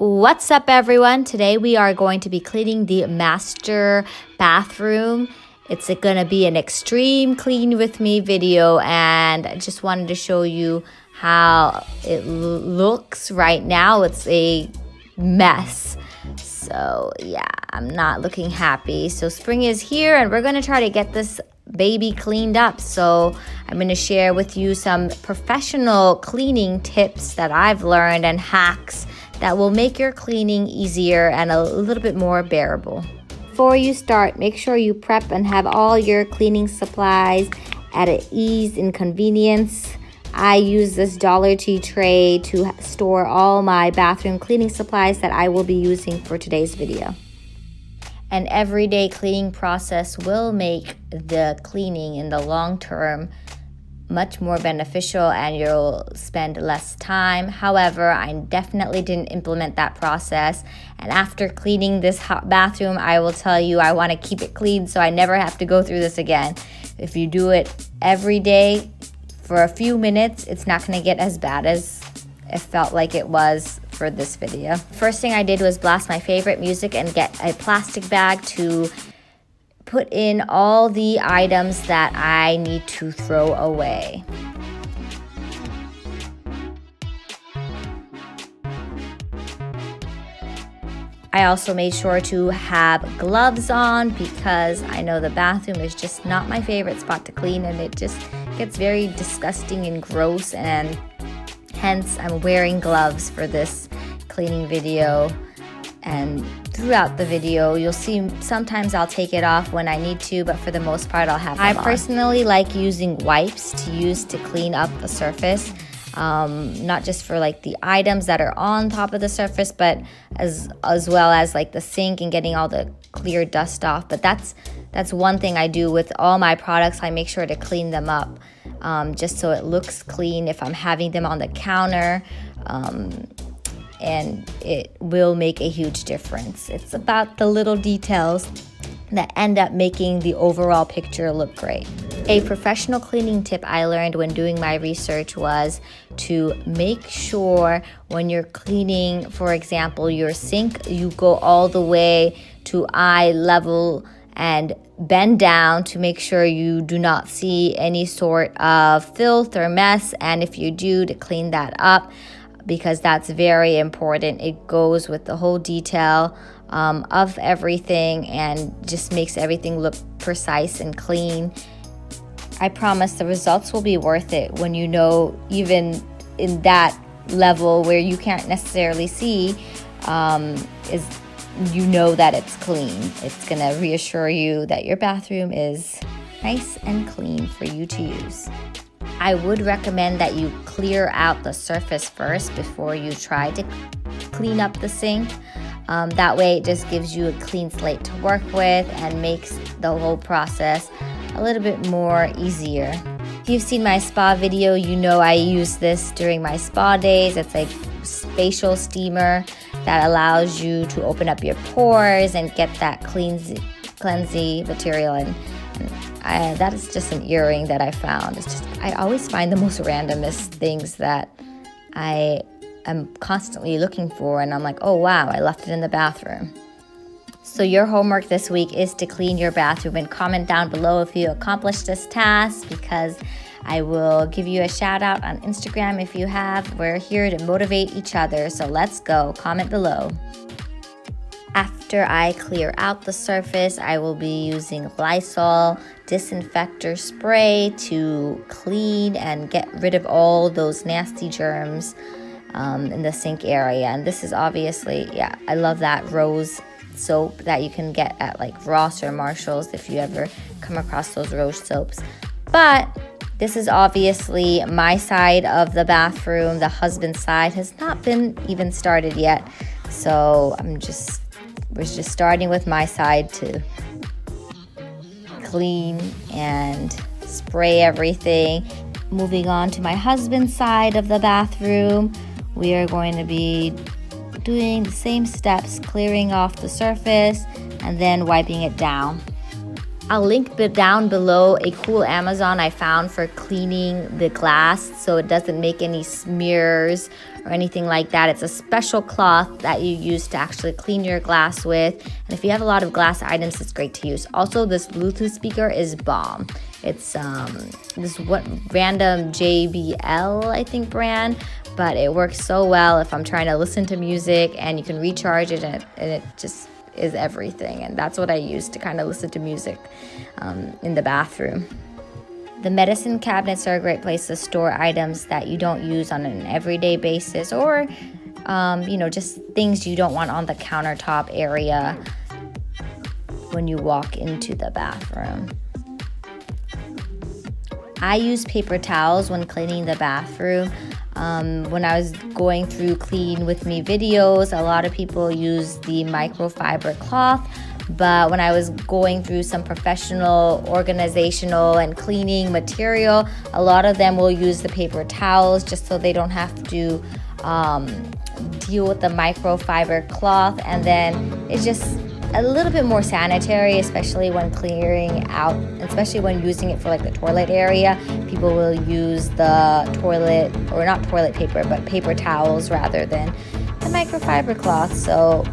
What's up, everyone? Today we are going to be cleaning the master bathroom. It's going to be an extreme clean with me video, and I just wanted to show you how it looks right now. It's a mess. So yeah, I'm not looking happy. So spring is here and we're going to try to get this baby cleaned up. So I'm going to share with you some professional cleaning tips that I've learned and hacks that will make your cleaning easier and a little bit more bearable. Before you start, make sure you prep and have all your cleaning supplies at an ease and convenience. I use this Dollar Tree tray to store all my bathroom cleaning supplies that I will be using for today's video. An everyday cleaning process will make the cleaning in the long term much more beneficial and you'll spend less time. However, I definitely didn't implement that process. And after cleaning this bathroom, I will tell you I want to keep it clean so I never have to go through this again. If you do it every day for a few minutes, it's not going to get as bad as it felt like it was for this video. First thing I did was blast my favorite music and get a plastic bag to put in all the items that I need to throw away. I also made sure to have gloves on because I know the bathroom is just not my favorite spot to clean, and it just gets very disgusting and gross, and hence I'm wearing gloves for this cleaning video. And throughout the video, you'll see sometimes I'll take it off when I need to, but for the most part, I'll have them on. I personally like using wipes to use to clean up the surface, not just for like the items that are on top of the surface, but as well as like the sink and getting all the clear dust off. But that's one thing I do with all my products. I make sure to clean them up just so it looks clean if I'm having them on the counter. And it will make a huge difference. It's about the little details that end up making the overall picture look great. A professional cleaning tip I learned when doing my research was to make sure when you're cleaning, for example, your sink, you go all the way to eye level and bend down to make sure you do not see any sort of filth or mess, and if you do, to clean that up, because that's very important. It goes with the whole detail of everything and just makes everything look precise and clean. I promise the results will be worth it when you know, even in that level where you can't necessarily see, you know that it's clean. It's gonna reassure you that your bathroom is nice and clean for you to use. I would recommend that you clear out the surface first before you try to clean up the sink. That way it just gives you a clean slate to work with and makes the whole process a little bit more easier. If you've seen my spa video, you know I use this during my spa days. It's a Bissell Steamer that allows you to open up your pores and get that cleansing material, and that is just an earring that I found. It's just, I always find the most randomest things that I am constantly looking for, and I'm like, oh wow, I left it in the bathroom. So your homework this week is to clean your bathroom, and comment down below if you accomplished this task, because I will give you a shout out on Instagram if you have. We're here to motivate each other, so let's go. Comment below. After I clear out the surface, I will be using Lysol disinfector spray to clean and get rid of all those nasty germs in the sink area. And this is obviously, yeah, I love that rose soap that you can get at like Ross or Marshall's if you ever come across those rose soaps. But this is obviously my side of the bathroom. The husband's side has not been even started yet. So we're just starting with my side to clean and spray everything. Moving on to my husband's side of the bathroom, we are going to be doing the same steps, clearing off the surface and then wiping it down. I'll link down below a cool Amazon I found for cleaning the glass so it doesn't make any smears or anything like that. It's a special cloth that you use to actually clean your glass with. And if you have a lot of glass items, it's great to use. Also, this Bluetooth speaker is bomb. It's this random JBL, I think, brand, but it works so well if I'm trying to listen to music, and you can recharge it, and it just is everything. And that's what I use to kind of listen to music in the bathroom. The medicine cabinets are a great place to store items that you don't use on an everyday basis, or just things you don't want on the countertop area when you walk into the bathroom. I use paper towels when cleaning the bathroom. When I was going through Clean With Me videos, a lot of people use the microfiber cloth, but when I was going through some professional, organizational, and cleaning material, a lot of them will use the paper towels just so they don't have to deal with the microfiber cloth, and then it's just a little bit more sanitary, especially when clearing out, especially when using it for like the toilet area. People will use the toilet, or not toilet paper, but paper towels rather than the microfiber cloth. So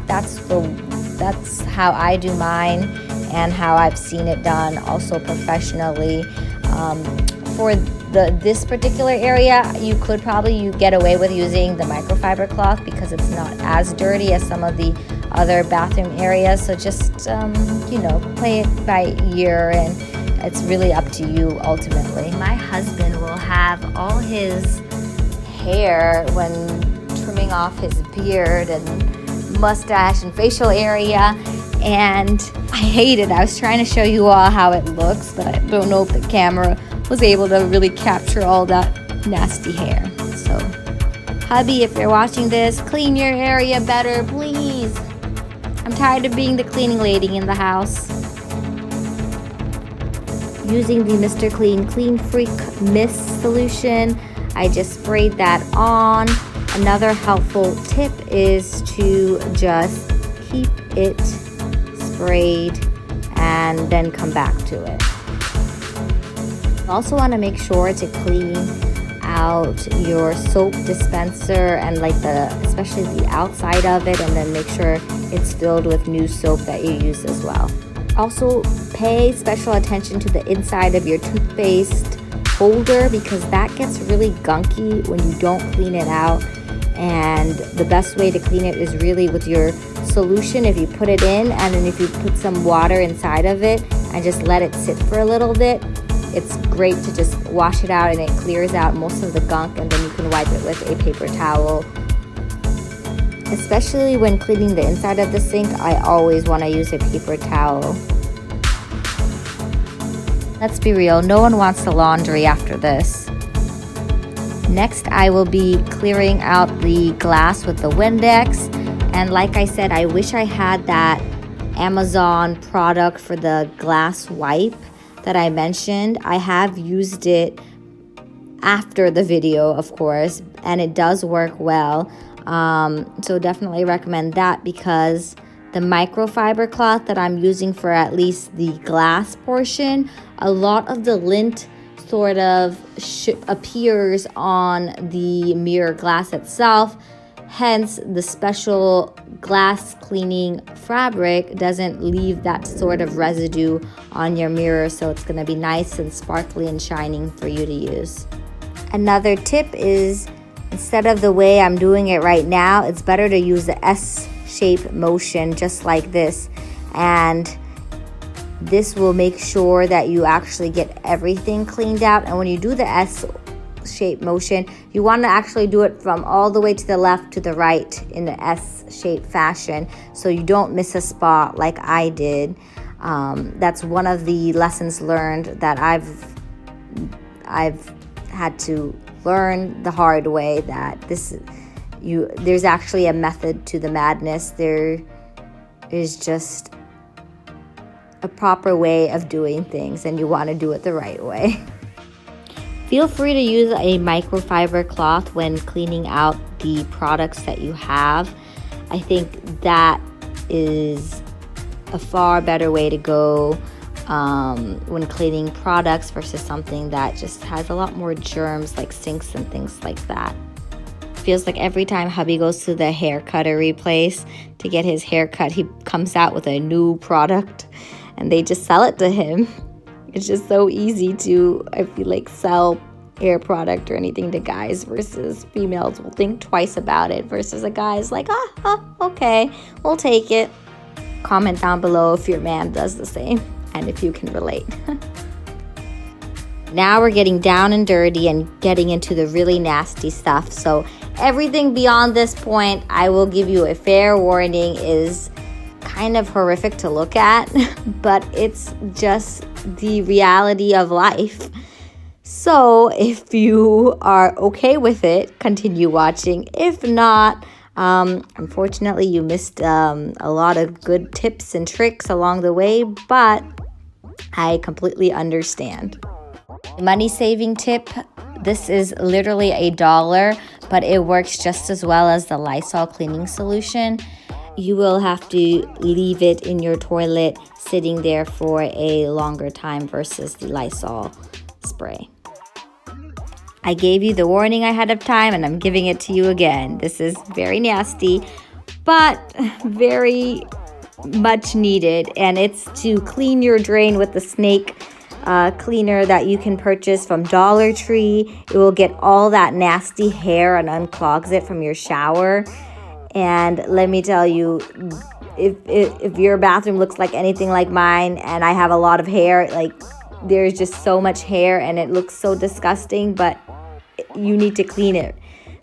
that's how I do mine and how I've seen it done also professionally. For this particular area, you could probably get away with using the microfiber cloth because it's not as dirty as some of the other bathroom areas. So just play it by ear, and it's really up to you ultimately. My husband will have all his hair when trimming off his beard and mustache and facial area, and I hate it. I was trying to show you all how it looks, but I don't know if the camera was able to really capture all that nasty hair. So hubby, if you're watching this, clean your area better, please. I'm tired of being the cleaning lady in the house. Using the Mr. Clean Freak Mist solution, I just sprayed that on. Another helpful tip is to just keep it sprayed and then come back to it. Also want to make sure to clean out your soap dispenser and especially the outside of it, and then make sure it's filled with new soap that you use as well. Also pay special attention to the inside of your toothpaste holder because that gets really gunky when you don't clean it out, and the best way to clean it is really with your solution. If you put it in and then if you put some water inside of it and just let it sit for a little bit, it's great to just wash it out and it clears out most of the gunk, and then you can wipe it with a paper towel. Especially when cleaning the inside of the sink, I always want to use a paper towel. Let's be real, no one wants the laundry after this. Next, I will be clearing out the glass with the Windex. And like I said, I wish I had that Amazon product for the glass wipe that I mentioned. I have used it after the video, of course, and it does work well. So definitely recommend that, because the microfiber cloth that I'm using for at least the glass portion, a lot of the lint sort of appears on the mirror glass itself. Hence, the special glass cleaning fabric doesn't leave that sort of residue on your mirror, so it's going to be nice and sparkly and shining for you to use. Another tip is, instead of the way I'm doing it right now, it's better to use the S-shape motion just like this, and this will make sure that you actually get everything cleaned out. And when you do the S-shape motion, you want to actually do it from all the way to the left to the right in the S-shape fashion, so you don't miss a spot like I did. That's one of the lessons learned that I've had to learn the hard way, that there's actually a method to the madness. There is just a proper way of doing things, and you want to do it the right way. Feel free to use a microfiber cloth when cleaning out the products that you have. I think that is a far better way to go. when cleaning products versus something that just has a lot more germs like sinks and things like that. Feels like every time hubby goes to the hair cuttery place to get his hair cut, he comes out with a new product and they just sell it to him. It's just so easy to, I feel like, sell hair product or anything to guys versus females will think twice about it versus a guy's like, okay, we'll take it. Comment down below if your man does the same and if you can relate. Now we're getting down and dirty and getting into the really nasty stuff. So everything beyond this point, I will give you a fair warning, is kind of horrific to look at, but it's just the reality of life. So if you are okay with it, continue watching. If not, unfortunately, you missed a lot of good tips and tricks along the way, but I completely understand. Money saving tip, this is literally $1, but it works just as well as the Lysol cleaning solution. You will have to leave it in your toilet sitting there for a longer time versus the Lysol spray. I gave you the warning ahead of time and I'm giving it to you again. This is very nasty, but very much needed, and it's to clean your drain with the snake cleaner that you can purchase from Dollar Tree. It will get all that nasty hair and unclogs it from your shower. And let me tell you, if your bathroom looks like anything like mine and I have a lot of hair, like there's just so much hair and it looks so disgusting, but you need to clean it.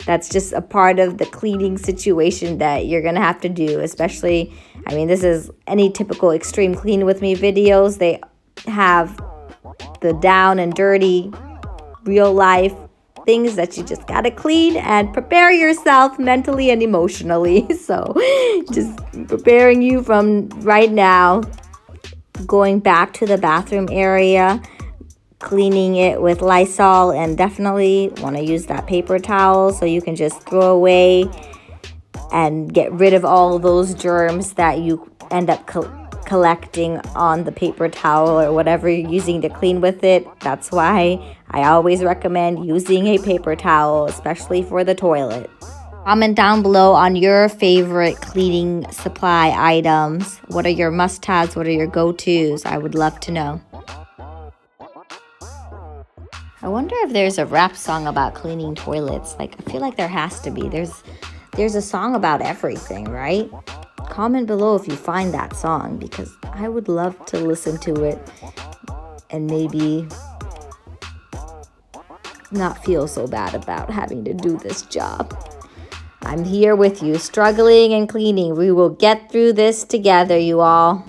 That's just a part of the cleaning situation that you're gonna have to do, especially, I mean, this is any typical Extreme Clean With Me videos. They have the down and dirty, real life things that you just gotta clean and prepare yourself mentally and emotionally. So just preparing you from right now, going back to the bathroom area, cleaning it with Lysol, and definitely want to use that paper towel so you can just throw away and get rid of all those germs that you end up collecting on the paper towel or whatever you're using to clean with it. That's why I always recommend using a paper towel, especially for the toilet. Comment down below on your favorite cleaning supply items. What are your must-haves? What are your go-tos? I would love to know. I wonder if there's a rap song about cleaning toilets. Like, I feel like there has to be. There's a song about everything, right? Comment below if you find that song, because I would love to listen to it and maybe not feel so bad about having to do this job. I'm here with you, struggling and cleaning. We will get through this together, you all.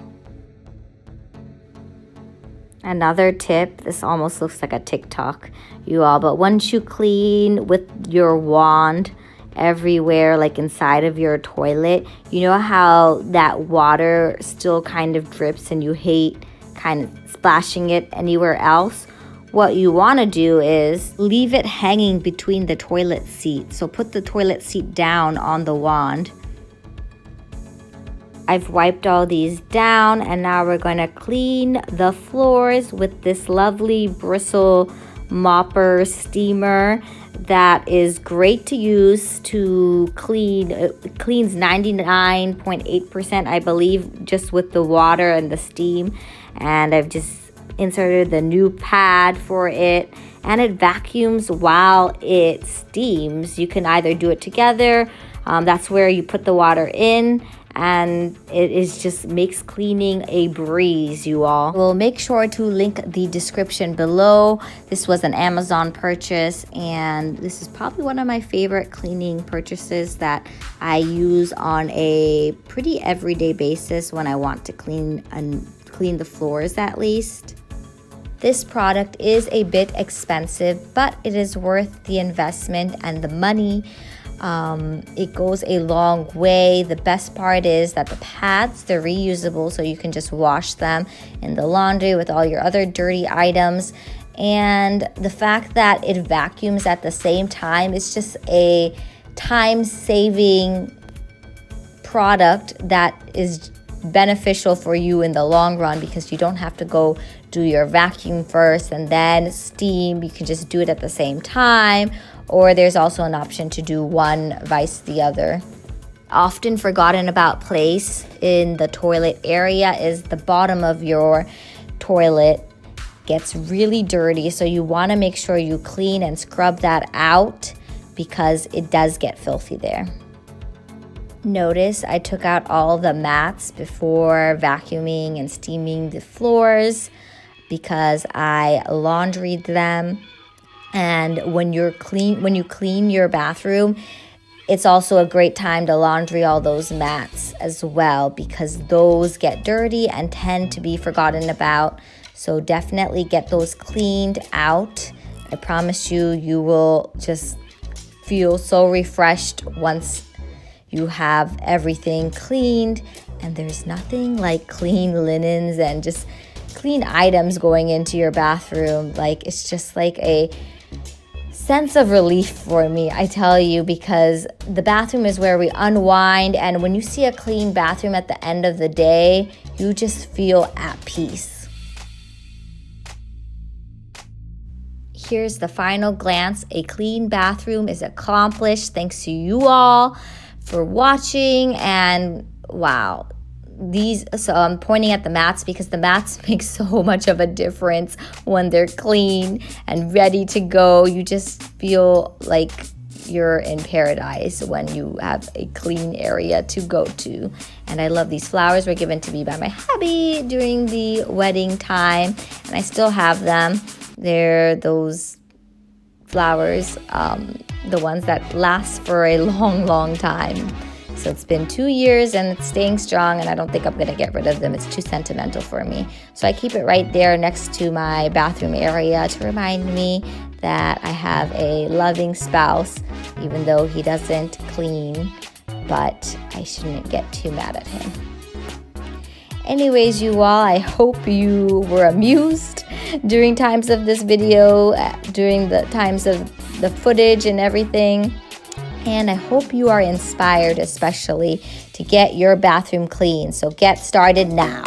Another tip, this almost looks like a TikTok, you all, but once you clean with your wand everywhere, like inside of your toilet, you know how that water still kind of drips and you hate kind of splashing it anywhere else? What you want to do is leave it hanging between the toilet seat. So put the toilet seat down on the wand. I've wiped all these down, and now we're going to clean the floors with this lovely Bissell Steamer that is great to use to clean. It cleans 99.8%, I believe, just with the water and the steam. And I've just inserted the new pad for it, and it vacuums while it steams. You can either do it together. That's where you put the water in, and it is just makes cleaning a breeze, you all. We'll make sure to link the description below. This was an Amazon purchase, and this is probably one of my favorite cleaning purchases that I use on a pretty everyday basis when I want to clean the floors at least. This product is a bit expensive, but it is worth the investment and the money. It goes a long way. The best part is that the pads, they're reusable, so you can just wash them in the laundry with all your other dirty items. And the fact that it vacuums at the same time is just a time-saving product that is beneficial for you in the long run because you don't have to go do your vacuum first and then steam. You can just do it at the same time, or there's also an option to do one vice the other. Often forgotten about place in the toilet area is the bottom of your toilet gets really dirty, so you want to make sure you clean and scrub that out because it does get filthy there. Notice I took out all the mats before vacuuming and steaming the floors because I laundried them. And when you clean your bathroom, it's also a great time to laundry all those mats as well because those get dirty and tend to be forgotten about. So definitely get those cleaned out. I promise you, you will just feel so refreshed once you have everything cleaned. And there's nothing like clean linens and just clean items going into your bathroom. Like, it's just like a sense of relief for me, I tell you, because the bathroom is where we unwind, and when you see a clean bathroom at the end of the day, you just feel at peace. Here's the final glance. A clean bathroom is accomplished thanks to you all for watching. And wow, so I'm pointing at the mats because the mats make so much of a difference when they're clean and ready to go. You just feel like you're in paradise when you have a clean area to go to. And I love these flowers. Were given to me by my hubby during the wedding time, and I still have them. They're those flowers, the ones that last for a long time. So it's been 2 years and it's staying strong, and I don't think I'm gonna get rid of them. It's too sentimental for me. So I keep it right there next to my bathroom area to remind me that I have a loving spouse, even though he doesn't clean, but I shouldn't get too mad at him. Anyways, you all, I hope you were amused during times of this video, during the times of the footage and everything. And I hope you are inspired, especially to get your bathroom clean. So get started now.